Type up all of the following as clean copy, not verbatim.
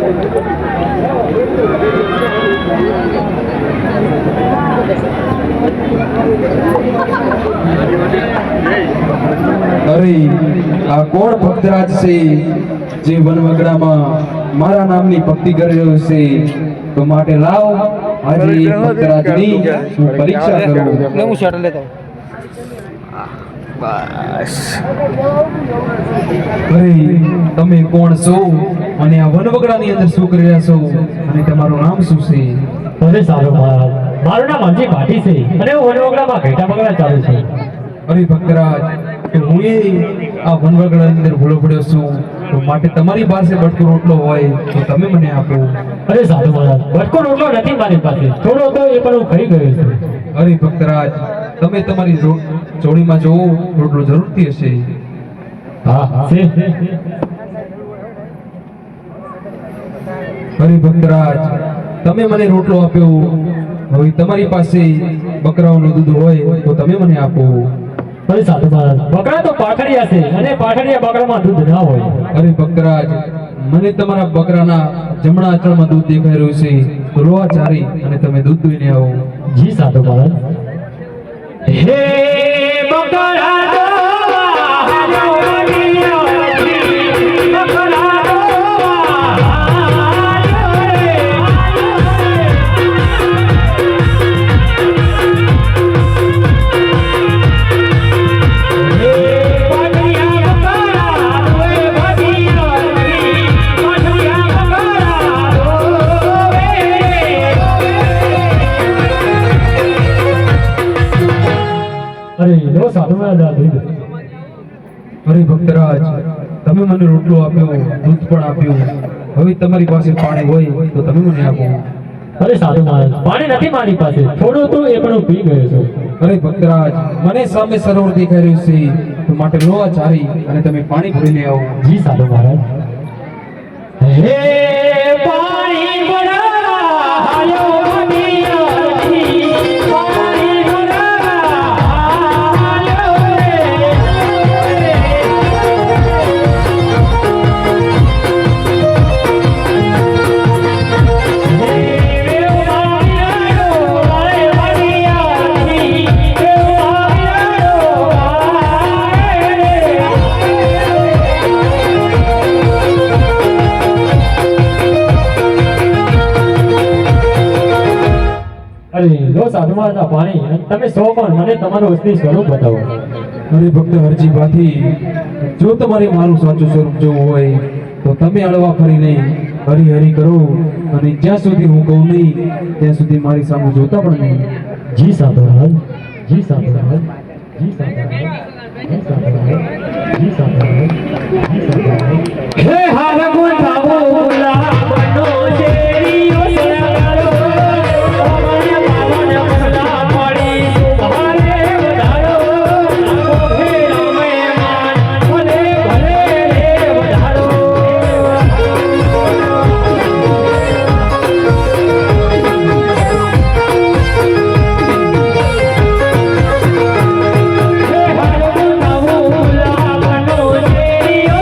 અરે આ કોણ ભક્તરાજ છે જે વનવગડામાં મારા નામની ભક્તિ કરી રહ્યો છે? તો માટે લાવ આજે ભક્તરાજની હું પરીક્ષા કરું. હું શર્ટ લેતો બસ. અરે તમે કોણ છો અને આ વનવગડાની અંદર શું કરી રહ્યા છો અને તમારું નામ શું છે? અરે સારું મહારાજ, મારું નામ અમજી ભાટી છે અને હું વનવગડામાં ઘેટા બગડા ચાલુ છું. અરે ભક્તરાજ, કે હું આ વનવગડાની અંદર ભૂલો પડ્યો છું, તો માટે તમારી પાસે બટકો રોટલો હોય તો તમે મને આપો. અરે સાધુ મહારાજ, બટકો રોટલો નથી મારી પાસે, થોડો હતો એ પણ હું ખાઈ ગયો છું. અરે ભક્તરાજ, તમે તમારી જોડીમાં જોવો, રોટલો જરૂરથી હશે. હા છે. અરે ભક્તરાજ, તમે મને રોટલો આપ્યો, હવે તમારી પાસે બકરાઓનું દૂધ હોય તો તમે મને આપો. અરે સાધુ મહારાજ, બકરા તો પાઠડિયા છે અને પાઠડિયા બકરામાં દૂધ ના હોય. અરે ભક્તરાજ, મને તમારા બકરાના જમણા આંચળમાં દૂધ દેખાઈ રહ્યું છે, તો લોહા ચારી અને તમે દૂધ દોઈને આવો. જી સાધુ મહારાજ. હે બકરા અરે ભક્તરાજ, તમે મને રોટલો આપ્યો, દૂધ પણ આપ્યું, હવે તમારી પાસે પાણી હોય તો તમે મને આપો. અરે સાધુ મહારાજ, પાણી નથી મારી પાસે, થોડું હતું એ પણ હું પી ગયો છું. અરે ભક્તરાજ, મને સામે સરોવર દેખાઈ રહ્યું છે, તો માટે લોહા ચારી અને તમે પાણી ભરીને આવો. જી સાધુ મહારાજ. હે પાણી ભરાયો સાધુ મહારાજ પાણી, તમે સૌ પણ મને તમારું અસલી સ્વરૂપ બતાવો. અરે ભક્ત હરજી ભાથી, જો તમારે મારું સાચું સ્વરૂપ જોવું હોય તો તમે અળવા ફરીને હરી હરી કરો અને જ્યાં સુધી હું કહું નહીં ત્યાં સુધી મારી સામે જોતા પણ નહીં. જી સાધુ મહારાજ, જી સાધુ મહારાજ, જી સાધુ મહારાજ, જી સાધુ મહારાજ, જી સાધુ મહારાજ, જી સાધુ મહારાજ. હે હાર ગુંજાવો ગુલાબનો શેરીઓ સરારો, ઓમને પાવન ભલા પડી સુભારે વધારો, લાગો ફેરા મહેમાન ભલે ભલે રે વધારો. હે હાર ગુંજાવો ગુલાબનો શેરીઓ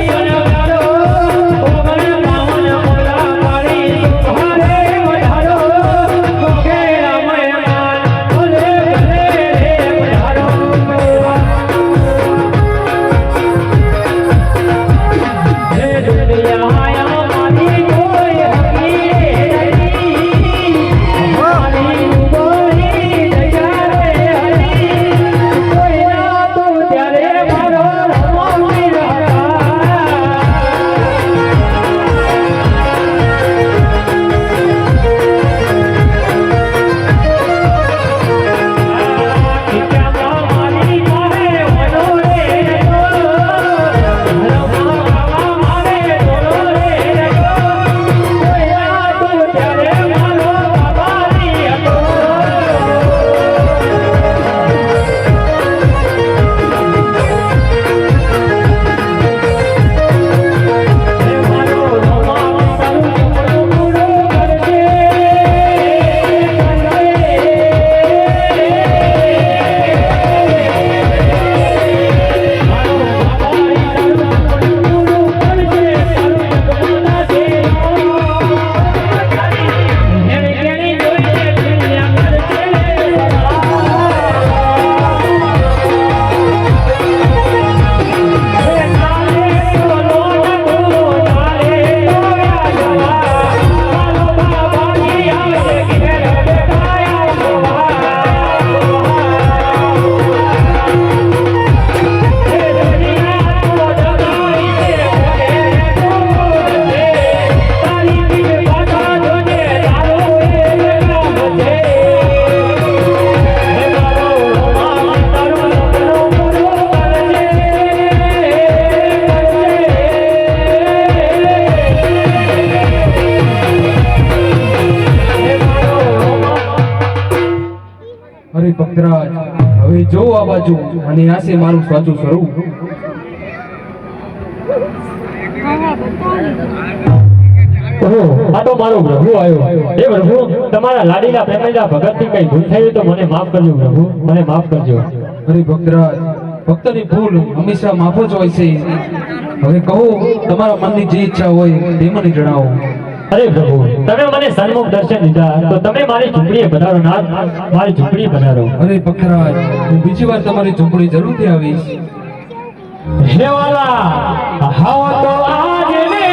ભક્તરાજ હવે જો આ બાજુ અને આ છે મારું સાચું સ્વરૂપ. ઓહો, આ તો મારો પ્રભુ આવ્યો. એ પ્રભુ, તમારા લાડીલા પ્રેમેલા ભગતની કઈ ભૂલ થઈ હોય તો મને માફ કરજો પ્રભુ, મને માફ કરજો. અરે ભક્તરાજ, ભક્તની ભૂલ હંમેશા માફ જ હોય છે. હવે કહો, તમારા મનની જે ઈચ્છા હોય તે મને જણાવો. અરે પ્રભુ, તમે મને સન્મુખ દર્શન દીધા તો તમે મારી ઝૂંપડીએ પધારો નાથ, મારી ઝૂંપડીએ પધારો. અરે ભક્તરાજ, હું બીજી વાર તમારી ઝૂંપડી જરૂરથી આવીશ. હે વાલા, હાઓ તો આજે ને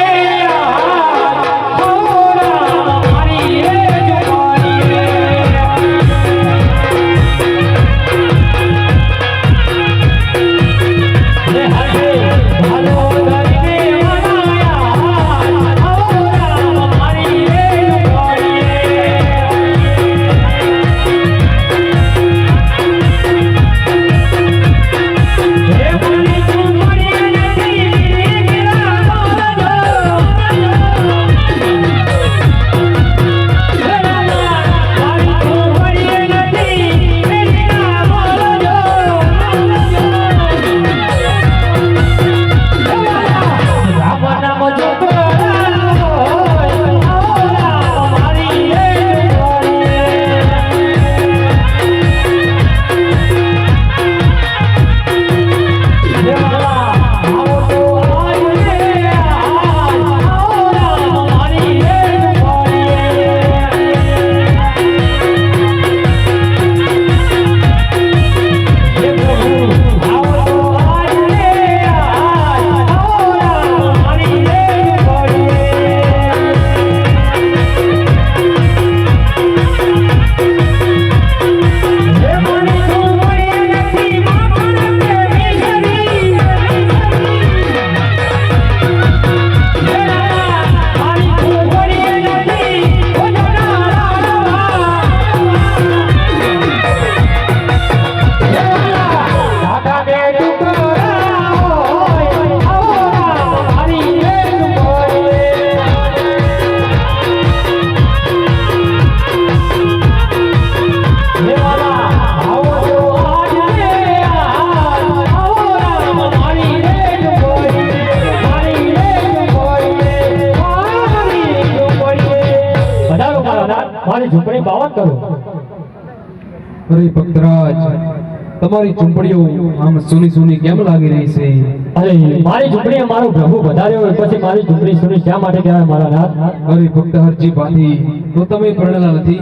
મારી ઝૂંપડી પાવન કરો. અરે ભક્તરાજ, તમારી ઝૂંપડીઓ આમ સૂની સૂની કેમ લાગી રહી છે? અરે મારી ઝૂંપડીએ મારો પ્રભુ વધાર્યો હોય પછી મારી ઝૂંપડી સૂની શા માટે કહેવાય મારા નાથ? અરે ભક્ત હરજી ભાતી, તો તમે પરણેલા નથી?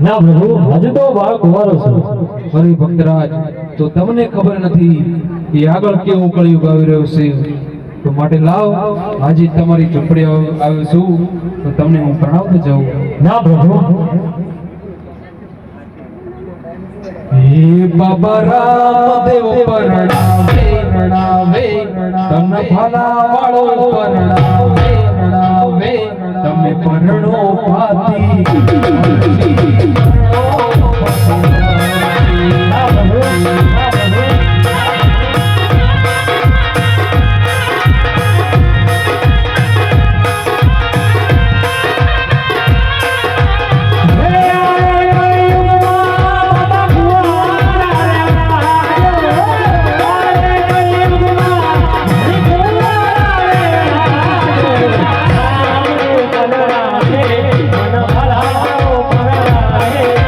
ના પ્રભુ, હજુ તો બાળક કુંવારો છું. અરે ભક્તરાજ, તો તમને ખબર નથી કે આગળ કેવું કળિયુગ આવી રહ્યો છે? તો માટે લાવ, આજે તમારી ઝૂંપડી આવ્યો છું તો તમને હું પ્રણાવતો જાઉં. ના પ્રભુ. હે બાબા રામદેવ પરણાવે, પરણાવે, તમને ભાલા વાળો પરણાવે, પરણાવે, તમે પરણો ભાતી. ના પ્રભુ, ના પ્રભુ. Hey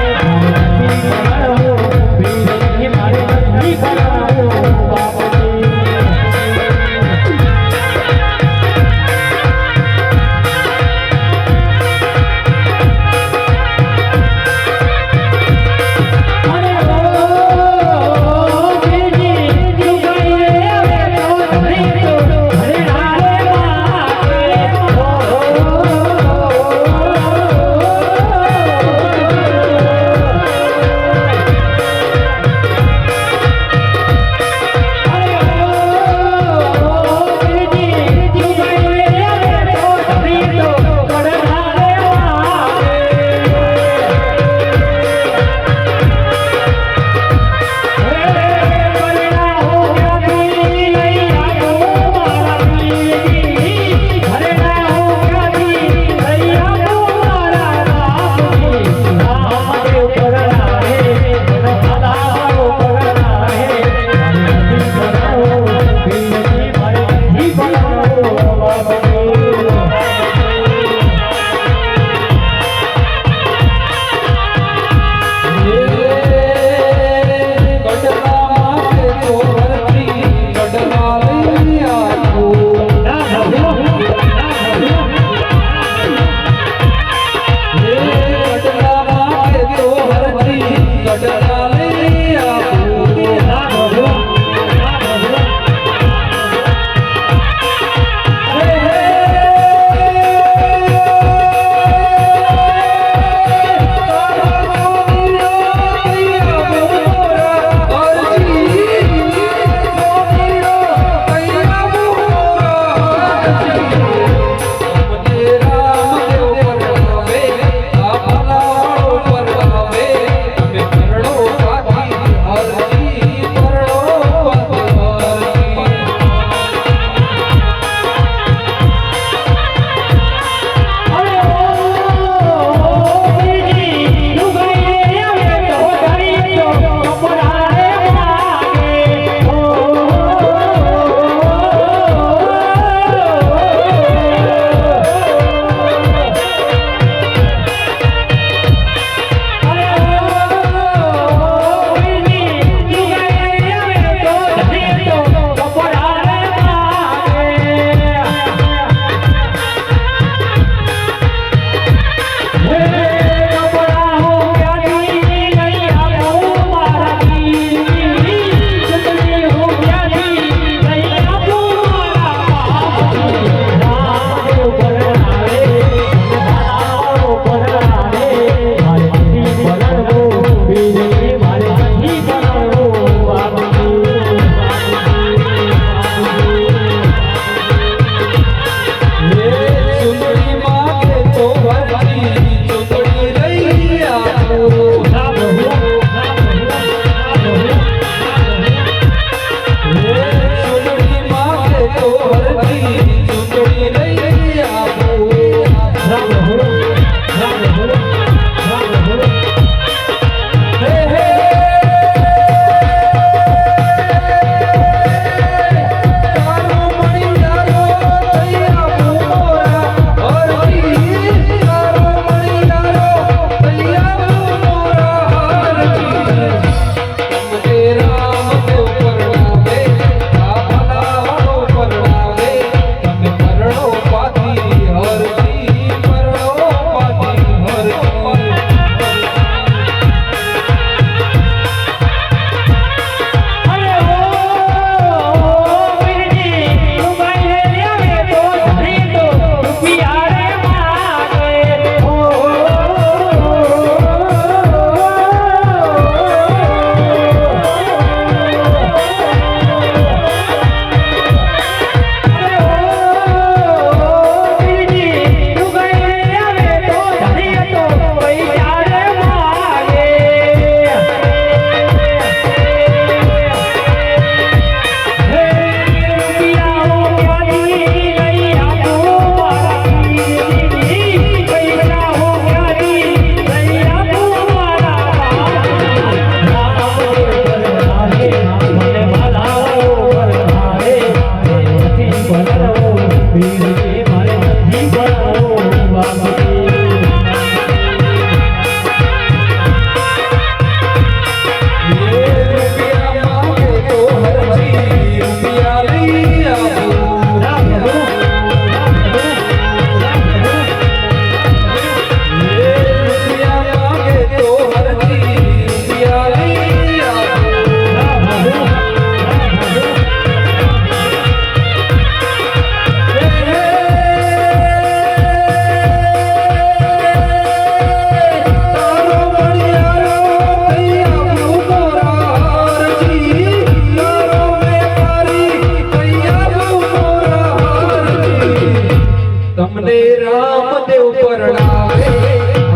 મને રામદેવ પરણાવે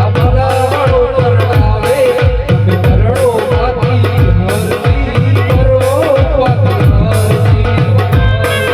આ ભલાવાળો પરણાવે તમે કરણો બાકી હરતી કરો બાકી હરતી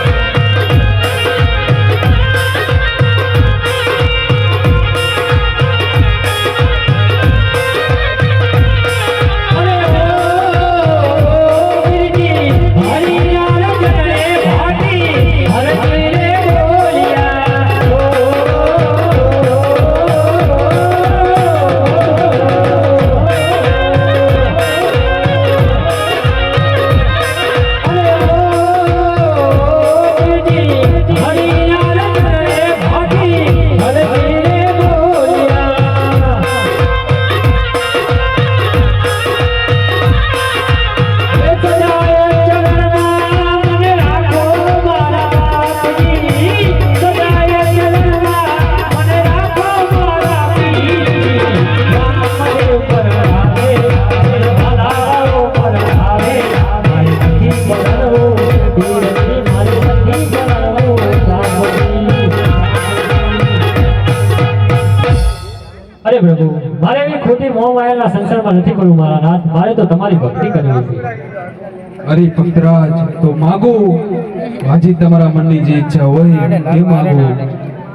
અરે પ્રભુ, મારે એવી ખોટી મોહ માયાના સંસારમાં નથી પડવું મારા નાથ. મારે તો તમારી ભક્તિ કરવી છે. અરે ભક્તરાજ તો માગો આજે તમારા મનની જે ઈચ્છા હોય એ માગો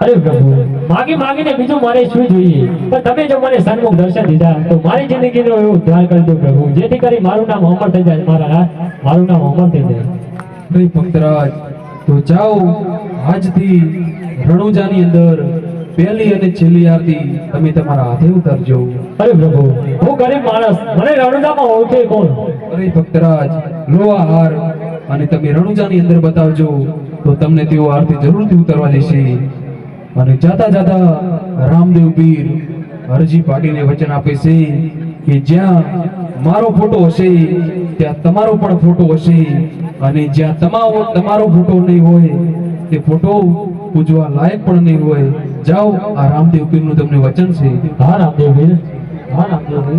અરે પ્રભુ, માગી માગીને બીજું મારે શું જોઈએ? પણ તમે જો મને સન્મુખ દર્શન દીધા તો મારી જિંદગીનો એવો ઉદ્ધાર કરી દો પ્રભુ, જેથી કરી મારું નામ અમર થઈ જાય. મારા નાથ, મારું નામ અમર થઈ જાય. અરે ભક્તરાજ તો જાઓ આજથી રણુજાની અંદર પહેલી અને છેલ્લી આરતી તમે તમારા હાથે ઉતારજો. અરે પ્રભુ, હું ગરીબ માણસ, મને રણુજામાં ઓળખે કોણ? અરે ભક્તરાજ લો આ હાર અને તમે રણુજાની અંદર બતાવજો તો તમને તેઓ આરતી જરૂરથી ઉતારવા દેશે. અને જાતા જાતા રામદેવ પીર અરજી પાડીને વચન આપે છે કે જ્યાં મારો ફોટો હશે ત્યાં તમારો પણ ફોટો હશે અને જ્યાં તમારો ફોટો નહીં હોય તે ફોટો પૂજવા લાયક પણ નહીં હોય. જાઓ આ રામદેવ પીરનું તમને વચન છે. હા રામદેવ પીર, હા રામદેવ પીર.